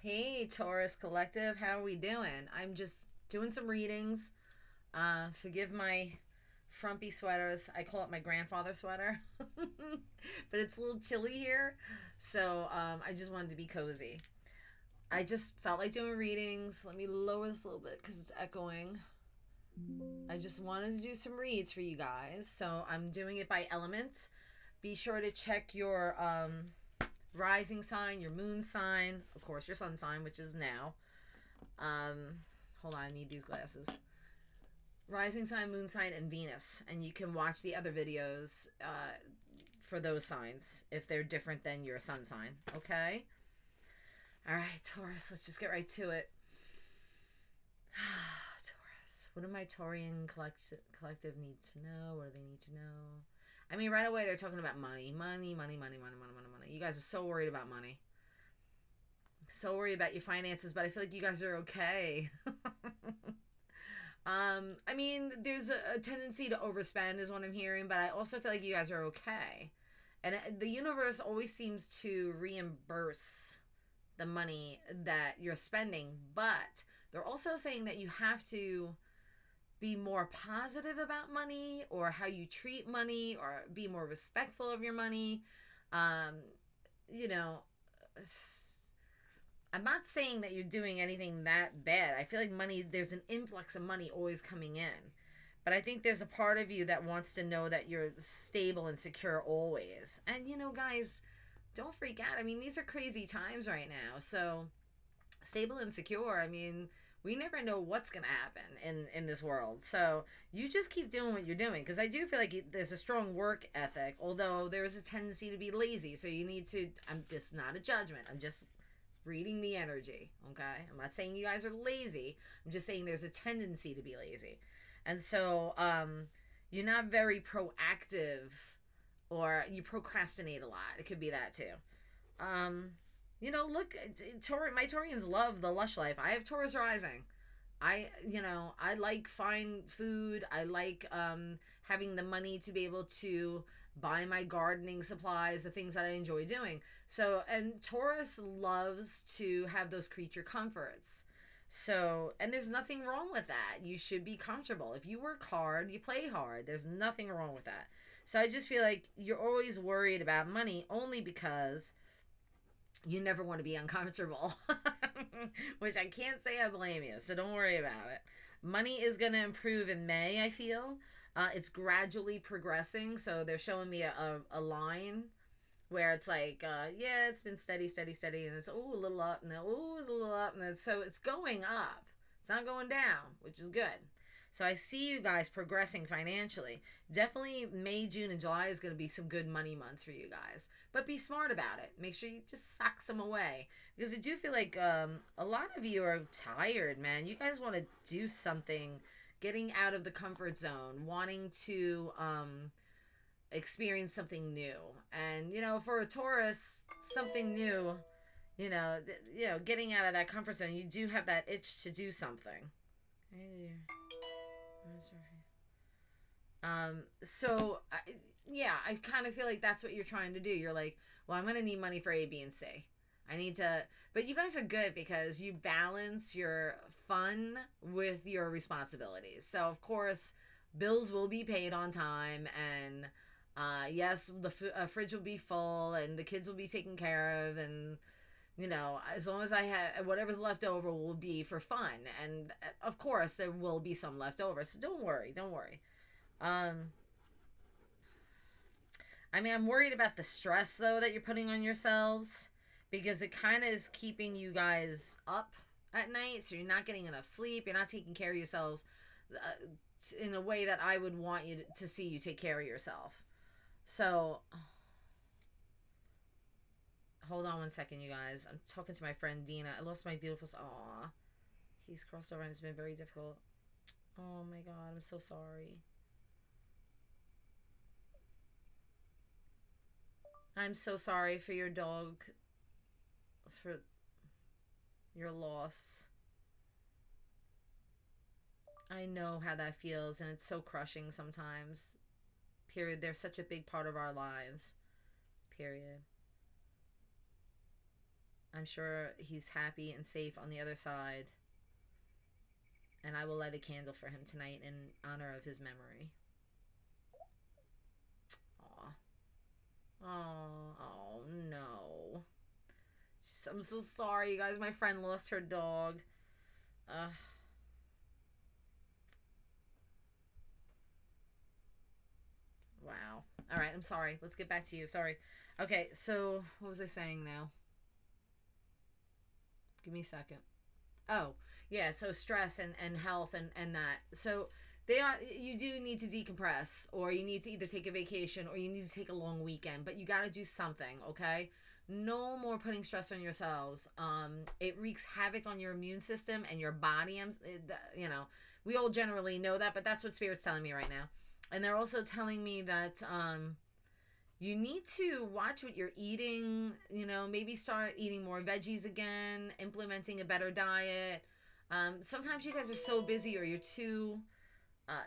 Hey, Taurus Collective, how are we doing? I'm just doing some readings. Forgive my frumpy sweaters. I call it my grandfather sweater, but it's a little chilly here, so I just wanted to be cozy. I just felt like doing readings. Let me lower this a little bit because it's echoing. I just wanted to do some reads for you guys, so I'm doing it by element. Be sure to check your rising sign, your moon sign, of course, your sun sign, which is now. Hold on, I need these glasses. Rising sign, moon sign, and Venus. And you can watch the other videos for those signs if they're different than your sun sign. Okay? All right, Taurus, let's just get right to it. Taurus. What do my Taurian collective need to know? What do they need to know? I mean, right away they're talking about money. Money, money, money, money, money, money, money. You guys are so worried about money. So worried about your finances, but I feel like you guys are okay. I mean, there's a tendency to overspend, is what I'm hearing, but I also feel like you guys are okay. And the universe always seems to reimburse the money that you're spending, but they're also saying that you have to be more positive about money or how you treat money or be more respectful of your money. Um, you know, I'm not saying that you're doing anything that bad. I feel like money, there's an influx of money always coming in. But I think there's a part of you that wants to know that you're stable and secure always. And, guys, don't freak out. I mean, these are crazy times right now. So, stable and secure, I mean, we never know what's going to happen in this world. So, you just keep doing what you're doing. Because I do feel like there's a strong work ethic, although there is a tendency to be lazy. So, you need to, this is not a judgment. I'm just reading the energy, okay? I'm not saying you guys are lazy. I'm just saying there's a tendency to be lazy. And so you're not very proactive or you procrastinate a lot. It could be that too. Look, my Taurians love the lush life. I have Taurus rising. I like fine food. I like having the money to be able to buy my gardening supplies, the things that I enjoy doing. So, and Taurus loves to have those creature comforts. So, and there's nothing wrong with that. You should be comfortable. If you work hard, you play hard. There's nothing wrong with that. So, I just feel like you're always worried about money only because you never want to be uncomfortable, which I can't say I blame you, so don't worry about it. Money is going to improve in May, I feel. It's gradually progressing, so they're showing me a line where it's like, yeah, it's been steady, steady, steady, and it's, ooh, a little up, and then, ooh, it's a little up, and then, so it's going up. It's not going down, which is good. So I see you guys progressing financially. Definitely May, June, and July is going to be some good money months for you guys. But be smart about it. Make sure you just sock some away. Because I do feel like a lot of you are tired, man. You guys want to do something, getting out of the comfort zone, wanting to experience something new. And, for a Taurus, something new, getting out of that comfort zone, you do have that itch to do something. Hey, yeah, I kind of feel like that's what you're trying to do. You're like, well, I'm going to need money for A, B, and C. I need to, but you guys are good because you balance your fun with your responsibilities. So, of course, bills will be paid on time, and yes, the fridge will be full, and the kids will be taken care of, and as long as I have whatever's left over will be for fun. And of course, there will be some left over. So don't worry. Don't worry. Um, I mean, I'm worried about the stress, though, that you're putting on yourselves because it kind of is keeping you guys up at night. So you're not getting enough sleep. You're not taking care of yourselves uh, in a way that I would want you to see you take care of yourself. So hold on one second, you guys. I'm talking to my friend Dina. I lost my beautiful. Aw, he's crossed over and it's been very difficult. Oh my god, I'm so sorry. I'm so sorry for your dog, for your loss. I know how that feels, and it's so crushing sometimes. Period. They're such a big part of our lives. Period. I'm sure he's happy and safe on the other side. And I will light a candle for him tonight in honor of his memory. Aw. Oh, no. I'm so sorry, you guys. My friend lost her dog. Wow. All right, I'm sorry. Let's get back to you. Sorry. Okay, so what was I saying now? Give me a second. Oh, yeah, so stress and health and that. So you do need to decompress, or you need to either take a vacation or you need to take a long weekend, but you got to do something, okay? No more putting stress on yourselves. It wreaks havoc on your immune system and your body. You know, we all generally know that, but that's what Spirit's telling me right now. And they're also telling me that you need to watch what you're eating, you know, maybe start eating more veggies again, implementing a better diet. Sometimes you guys are so busy or you're too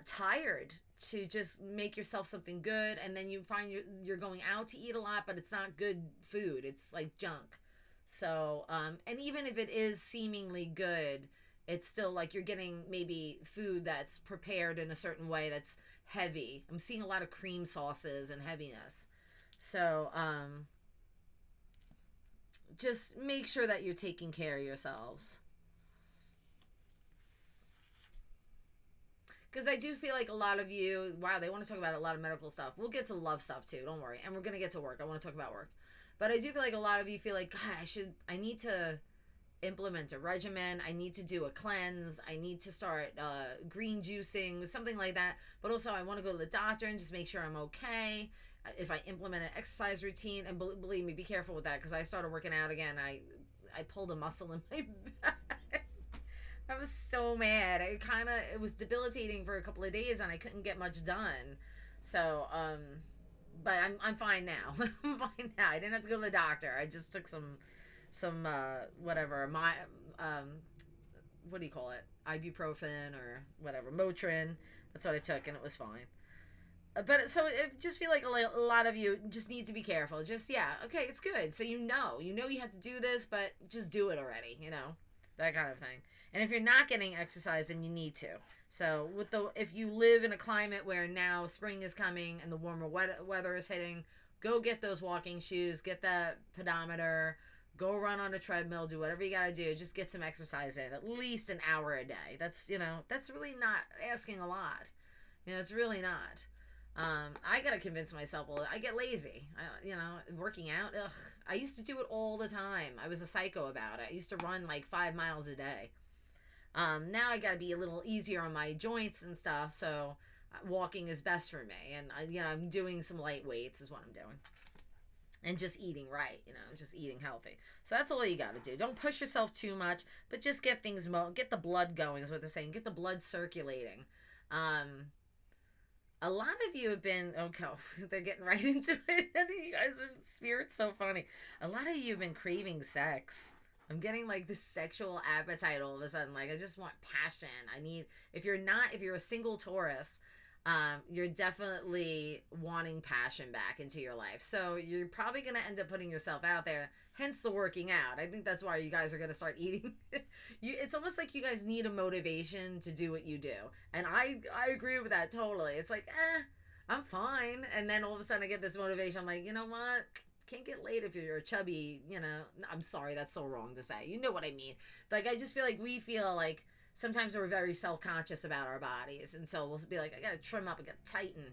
tired to just make yourself something good, and then you find you're going out to eat a lot, but it's not good food. It's like junk. So, and even if it is seemingly good, it's still like you're getting maybe food that's prepared in a certain way that's heavy. I'm seeing a lot of cream sauces and heaviness. So, just make sure that you're taking care of yourselves. Because I do feel like a lot of you, wow, they want to talk about a lot of medical stuff. We'll get to love stuff too, don't worry. And we're going to get to work. I want to talk about work. But I do feel like a lot of you feel like, God, I need to implement a regimen. I need to do a cleanse. I need to start green juicing, something like that. But also I want to go to the doctor and just make sure I'm okay. If I implement an exercise routine, and believe me, be careful with that, because I started working out again. I pulled a muscle in my back. I was so mad. It was debilitating for a couple of days, and I couldn't get much done. So, but I'm fine now. I'm fine now. I didn't have to go to the doctor. I just took some whatever, what do you call it? Ibuprofen or whatever, Motrin. That's what I took, and it was fine. But so it just feel like a lot of you just need to be careful. Just, yeah, okay, it's good. So you know you have to do this, but just do it already. That kind of thing. And if you're not getting exercise, then you need to. So if you live in a climate where now spring is coming and the warmer weather is hitting, go get those walking shoes, get that pedometer, go run on a treadmill, do whatever you got to do. Just get some exercise in, at least an hour a day. That's really not asking a lot. It's really not. I gotta convince myself. Well, I get lazy. Working out. Ugh. I used to do it all the time. I was a psycho about it. I used to run like 5 miles a day. Now I gotta be a little easier on my joints and stuff. So walking is best for me. And I'm doing some light weights is what I'm doing. And just eating right. Just eating healthy. So that's all you gotta do. Don't push yourself too much, but just get get the blood going is what they're saying. Get the blood circulating. A lot of you have been, okay, they're getting right into it. You guys are, Spirit's so funny. A lot of you have been craving sex. I'm getting like this sexual appetite all of a sudden. Like, I just want passion. If you're a single Taurus, you're definitely wanting passion back into your life. So you're probably going to end up putting yourself out there, hence the working out. I think that's why you guys are going to start eating. It's almost like you guys need a motivation to do what you do. And I agree with that totally. It's like, I'm fine. And then all of a sudden I get this motivation. I'm like, you know what? Can't get laid if you're chubby, I'm sorry, that's so wrong to say. You know what I mean? Like, I just feel like we feel like sometimes we're very self-conscious about our bodies, and so we'll be like, I gotta trim up, I gotta tighten,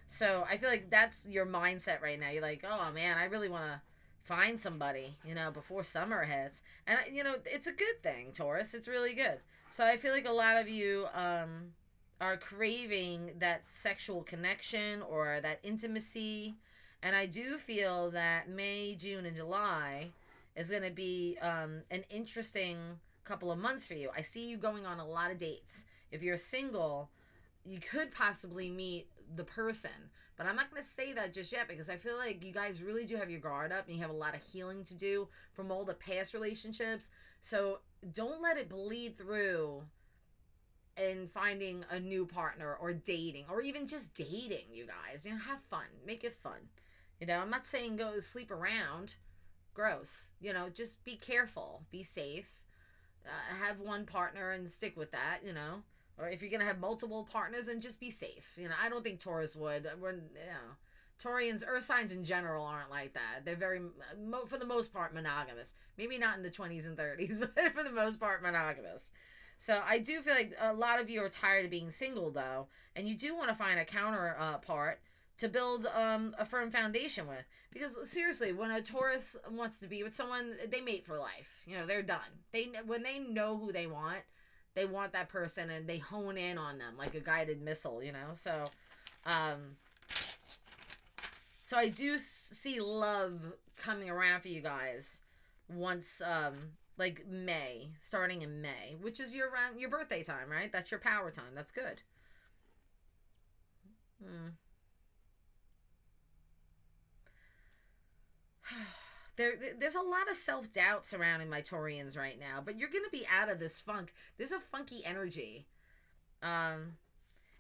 so I feel like that's your mindset right now. You're like, oh man, I really want to find somebody, before summer hits. And it's a good thing, Taurus. It's really good. So I feel like a lot of you are craving that sexual connection or that intimacy. And I do feel that May, June, and July is going to be an interesting couple of months for you. I see you going on a lot of dates. If you're single, you could possibly meet the person. But I'm not going to say that just yet, because I feel like you guys really do have your guard up and you have a lot of healing to do from all the past relationships. So don't let it bleed through in finding a new partner or dating, or even just dating, you guys. Have fun. Make it fun. I'm not saying go sleep around. gross. You know, just be careful, be safe, have one partner and stick with that, you know. Or if you're gonna have multiple partners, then just be safe. You know, I don't think Taurus would. We're, you know, Taurians, earth signs in general aren't like that. They're very, for the most part, monogamous. Maybe not in the 20s and 30s, but for the most part, monogamous. So I do feel like a lot of you are tired of being single, though, and you do want to find a counterpart to build a firm foundation with. Because seriously, when a Taurus wants to be with someone, they mate for life. You know, they're done. When they know who they want that person, and they hone in on them like a guided missile. You know, um, so I do see love coming around for you guys once like May, starting in May, which is your birthday time, right? That's your power time. That's good. Hmm. There's a lot of self-doubt surrounding my Taurians right now, but you're gonna be out of this funk. There's a funky energy. Um,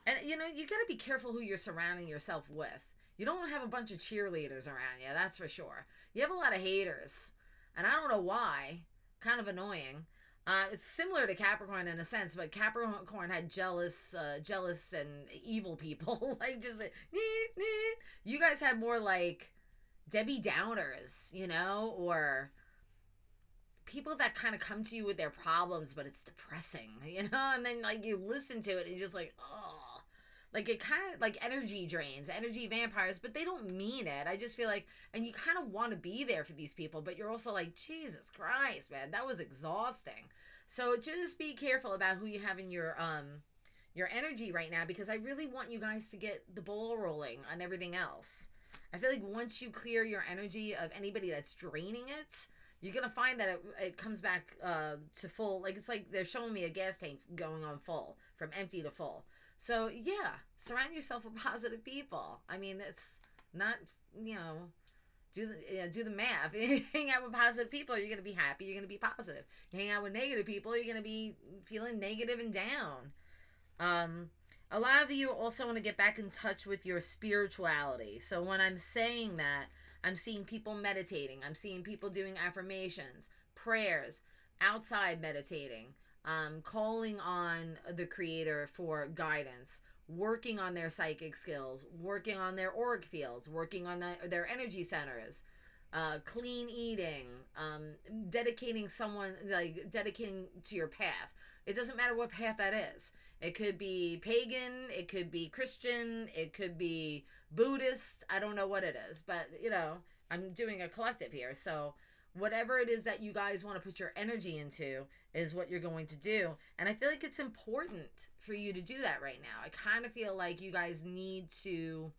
and you know, you gotta be careful who you're surrounding yourself with. You don't have a bunch of cheerleaders around you, that's for sure. You have a lot of haters, and I don't know why. Kind of annoying. It's similar to Capricorn in a sense, but Capricorn had jealous and evil people. Like just like, you guys had more like Debbie Downers, you know, or people that kind of come to you with their problems, but it's depressing, you know, and then like you listen to it and you're just like, oh, like it kind of like energy drains, energy vampires, but they don't mean it. I just feel like, and you kind of want to be there for these people, but you're also like, Jesus Christ, man, that was exhausting. So just be careful about who you have in your energy right now, because I really want you guys to get the ball rolling on everything else. I feel like once you clear your energy of anybody that's draining it, you're going to find that it comes back to full. Like, it's like they're showing me a gas tank going on full, from empty to full. So, yeah, surround yourself with positive people. I mean, it's not, you know, do the math. You hang out with positive people, you're going to be happy, you're going to be positive. You hang out with negative people, you're going to be feeling negative and down. A lot of you also want to get back in touch with your spirituality. So when I'm saying that, I'm seeing people meditating. I'm seeing people doing affirmations, prayers, outside meditating, calling on the creator for guidance, working on their psychic skills, working on their auric fields, working on their energy centers, clean eating, dedicating to your path. It doesn't matter what path that is. It could be pagan, it could be Christian, it could be Buddhist. I don't know what it is, but you know, I'm doing a collective here. So whatever it is that you guys want to put your energy into is what you're going to do. And I feel like it's important for you to do that right now. I kind of feel like you guys need to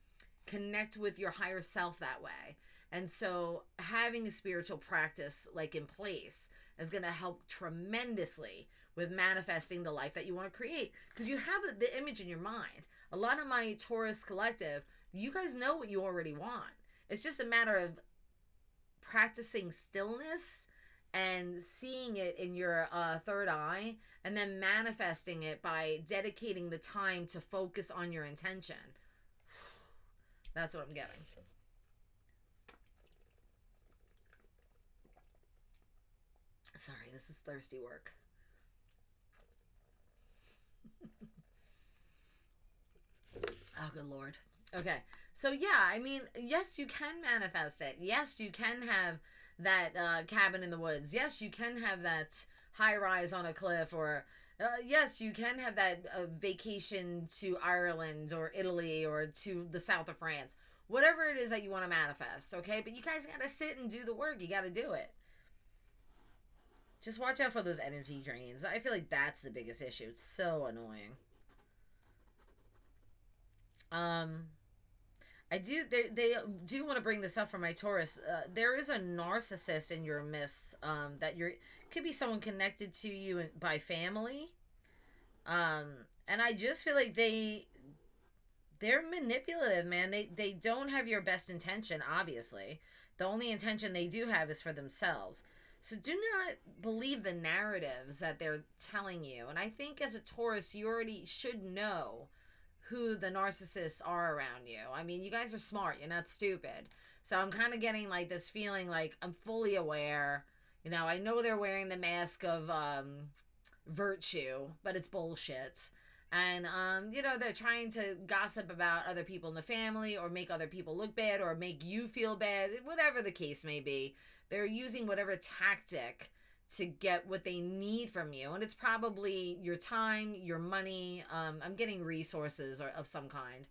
connect with your higher self that way. And so having a spiritual practice like in place is going to help tremendously with manifesting the life that you want to create, because you have the image in your mind. A lot of my Taurus collective, you guys know what you already want. It's just a matter of practicing stillness and seeing it in your third eye, and then manifesting it by dedicating the time to focus on your intention. That's what I'm getting. Sorry, this is thirsty work. Oh, good Lord. Okay. So, yeah, I mean, yes, you can manifest it. Yes, you can have that cabin in the woods. Yes, you can have that high rise on a cliff. Or, yes, you can have that vacation to Ireland or Italy or to the south of France. Whatever it is that you want to manifest, okay? But you guys got to sit and do the work. You got to do it. Just watch out for those energy drains. I feel like that's the biggest issue. It's so annoying. I do. They do want to bring this up for my Taurus. There is a narcissist in your midst. That you're could be someone connected to you by family. And I just feel like they're manipulative, man. They don't have your best intention. Obviously, the only intention they do have is for themselves. So do not believe the narratives that they're telling you. And I think as a Taurus, you already should know who the narcissists are around you. I mean, you guys are smart. You're not stupid. So I'm kind of getting like this feeling like I'm fully aware. I know they're wearing the mask of virtue, but it's bullshit. And they're trying to gossip about other people in the family or make other people look bad or make you feel bad, whatever the case may be. They're using whatever tactic to get what they need from you, and it's probably your time, your money. I'm getting resources or of some kind.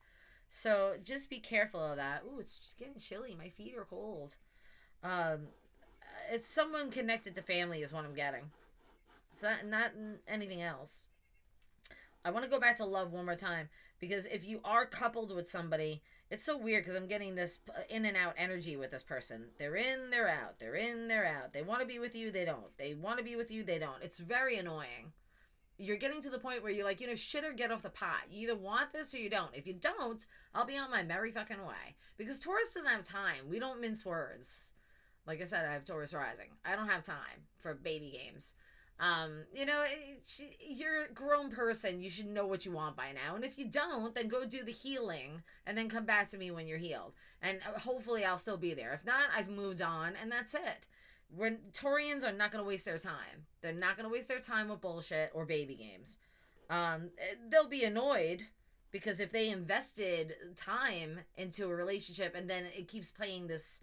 So just be careful of that. Ooh, it's just getting chilly. My feet are cold. Um, it's someone connected to family is what I'm getting. It's not anything else. I want to go back to love one more time because if you are coupled with somebody, it's so weird because I'm getting this in and out energy with this person. They're in, they're out. They're in, they're out. They want to be with you, they don't. They want to be with you, they don't. It's very annoying. You're getting to the point where you're like, shit or get off the pot. You either want this or you don't. If you don't, I'll be on my merry fucking way. Because Taurus doesn't have time. We don't mince words. Like I said, I have Taurus rising. I don't have time for baby games. You're a grown person. You should know what you want by now. And if you don't, then go do the healing and then come back to me when you're healed. And hopefully I'll still be there. If not, I've moved on and that's it. When Taurians are not going to waste their time. They're not going to waste their time with bullshit or baby games. They'll be annoyed because if they invested time into a relationship and then it keeps playing this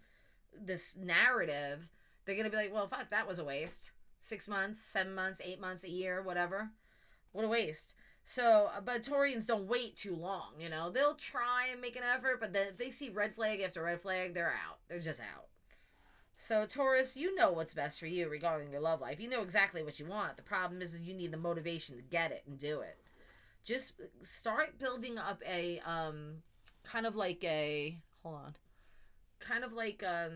narrative, they're going to be like, well, fuck, that was a waste. 6 months, 7 months, 8 months, a year, whatever. What a waste. So, but Taurians don't wait too long, They'll try and make an effort, but then if they see red flag after red flag, they're out. They're just out. So, Taurus, you know what's best for you regarding your love life. You know exactly what you want. The problem is you need the motivation to get it and do it. Just start building up a, kind of like a, hold on, kind of like, I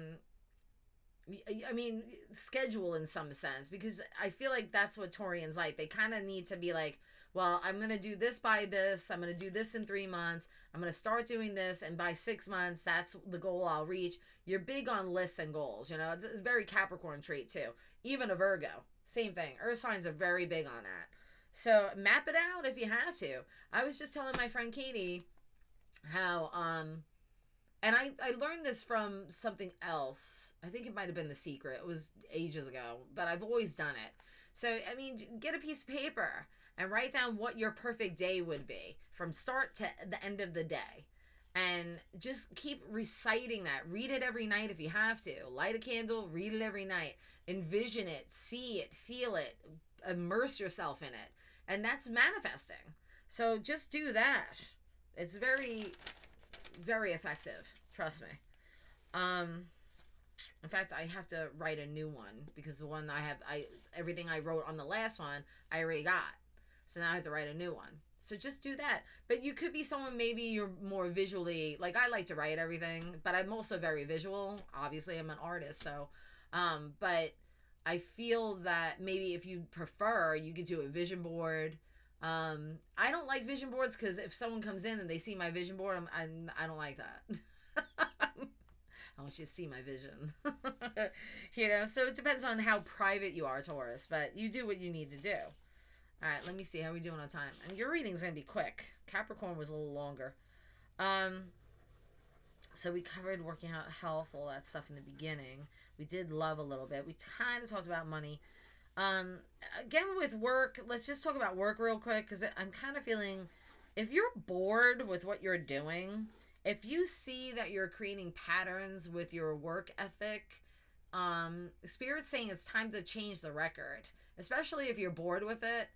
mean, schedule in some sense, because I feel like that's what Taurians like. They kind of need to be like, well, I'm going to do this by this. I'm going to do this in 3 months. I'm going to start doing this. And by 6 months, that's the goal I'll reach. You're big on lists and goals. It's a very Capricorn trait too. Even a Virgo, same thing. Earth signs are very big on that. So map it out if you have to. I was just telling my friend Katie how, and I learned this from something else. I think it might have been The Secret. It was ages ago, but I've always done it. So, I mean, get a piece of paper and write down what your perfect day would be from start to the end of the day. And just keep reciting that. Read it every night if you have to. Light a candle, read it every night. Envision it, see it, feel it, immerse yourself in it. And that's manifesting. So just do that. It's very, very effective. Trust me. In fact, I have to write a new one because the one everything I wrote on the last one, I already got. So now I have to write a new one. So just do that. But you could be someone, maybe you're more visually, like I like to write everything, but I'm also very visual. Obviously, I'm an artist. So, but I feel that maybe if you prefer, you could do a vision board. I don't like vision boards because if someone comes in and they see my vision board, I don't like that. I want you to see my vision. So it depends on how private you are, Taurus, but you do what you need to do. All right, let me see how we doing on time. And your reading's going to be quick. Capricorn was a little longer. So we covered working out, health, all that stuff in the beginning. We did love a little bit. We kind of talked about money. Again, with work, let's just talk about work real quick because I'm kind of feeling if you're bored with what you're doing, if you see that you're creating patterns with your work ethic, Spirit's saying it's time to change the record, especially if you're bored with it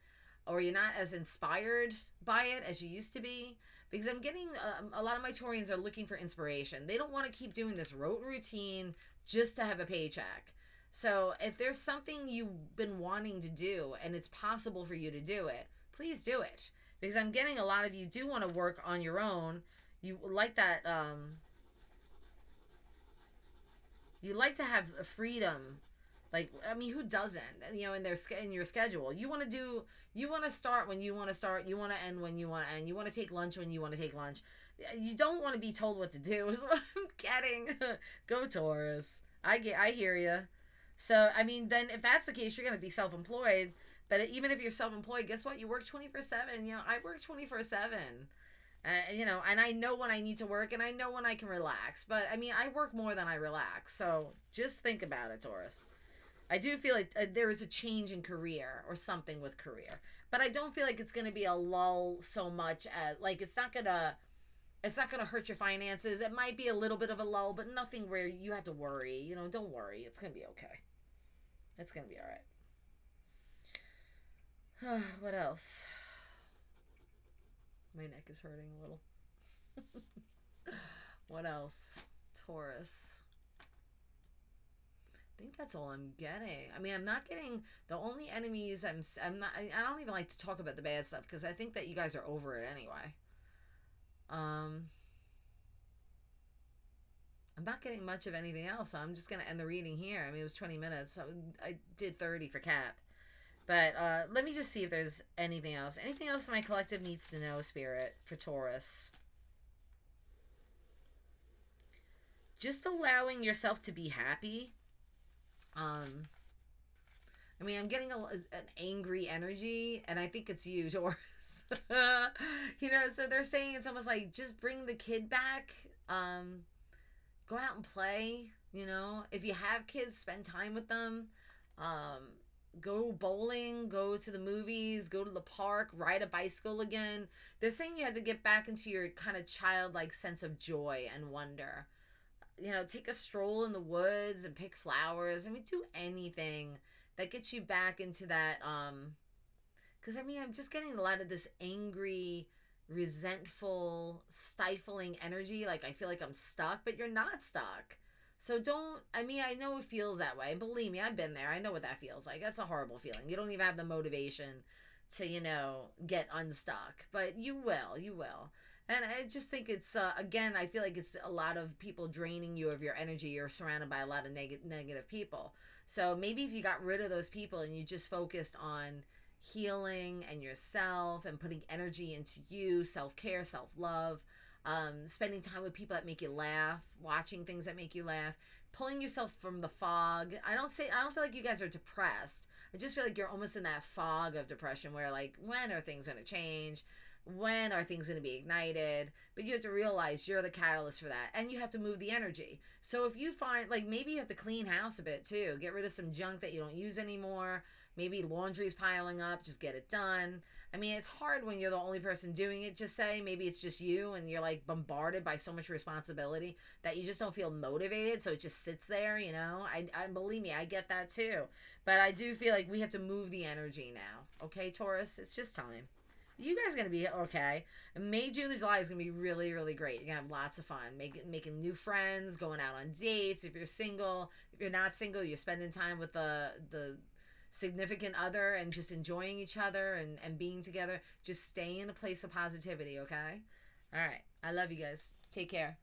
or you're not as inspired by it as you used to be. Because I'm getting a lot of my Taurians are looking for inspiration. They don't want to keep doing this rote routine just to have a paycheck. So if there's something you've been wanting to do and it's possible for you to do it, please do it. Because I'm getting a lot of you do want to work on your own. You like that, you like to have a freedom. Like, I mean, who doesn't? In your schedule, you want to start when you want to start. You want to end when you want to end. You want to take lunch when you want to take lunch. You don't want to be told what to do is what I'm getting. Go Taurus. I hear you. So, I mean, then if that's the case, you're going to be self-employed. But even if you're self-employed, guess what? You work 24/7. I work 24/7. You know, and I know when I need to work and I know when I can relax. But I mean, I work more than I relax. So just think about it, Taurus. I do feel like there is a change in career or something with career, but I don't feel like it's going to be a lull so much as like it's not gonna hurt your finances. It might be a little bit of a lull, but nothing where you have to worry. You know, don't worry. It's gonna be okay. It's gonna be all right. What else? My neck is hurting a little. What else? Taurus. I think that's all I'm getting. I mean, I'm not getting the only enemies. I'm not. I don't even like to talk about the bad stuff because I think that you guys are over it anyway. Um, I'm not getting much of anything else, so I'm just gonna end the reading here. I mean, it was 20 minutes. So I did 30 for Cap, but let me just see if there's anything else. Anything else my collective needs to know, Spirit, for Taurus? Just allowing yourself to be happy. Um, I mean, I'm getting an angry energy, and I think it's you, Taurus. You know, so they're saying it's almost like just bring the kid back. Go out and play. You know, if you have kids, spend time with them. Um, go bowling, go to the movies, go to the park, ride a bicycle again. They're saying you have to get back into your kind of childlike sense of joy and wonder. You know, take a stroll in the woods and pick flowers. I mean, do anything that gets you back into that because I mean, I'm just getting a lot of this angry, resentful, stifling energy. Like, I feel like I'm stuck, but you're not stuck. So don't, I mean, I know it feels that way. Believe me, I've been there. I know what that feels like. That's a horrible feeling. You don't even have the motivation to, you know, get unstuck. But you will. You will. And I just think it's, again, I feel like it's a lot of people draining you of your energy. You're surrounded by a lot of negative people. So maybe if you got rid of those people and you just focused on healing and yourself and putting energy into you, self-care, self-love, spending time with people that make you laugh, watching things that make you laugh, pulling yourself from the fog. I don't feel like you guys are depressed. I just feel like you're almost in that fog of depression where like, when are things going to change? When are things going to be ignited? But you have to realize you're the catalyst for that, and you have to move the energy. So if you find, like, maybe you have to clean house a bit too, get rid of some junk that you don't use anymore. Maybe laundry's piling up, just get it done. I mean, it's hard when you're the only person doing it. Just say maybe it's just you and you're like bombarded by so much responsibility that you just don't feel motivated, so it just sits there, you know. I believe me, I get that too. But I do feel like we have to move the energy now. Okay, Taurus, it's just time. You guys are gonna be okay. May, June, and July is gonna be really, really great. You're gonna have lots of fun, making new friends, going out on dates. If you're single, if you're not single, you're spending time with the significant other and just enjoying each other and being together. Just stay in a place of positivity, okay? All right. I love you guys. Take care.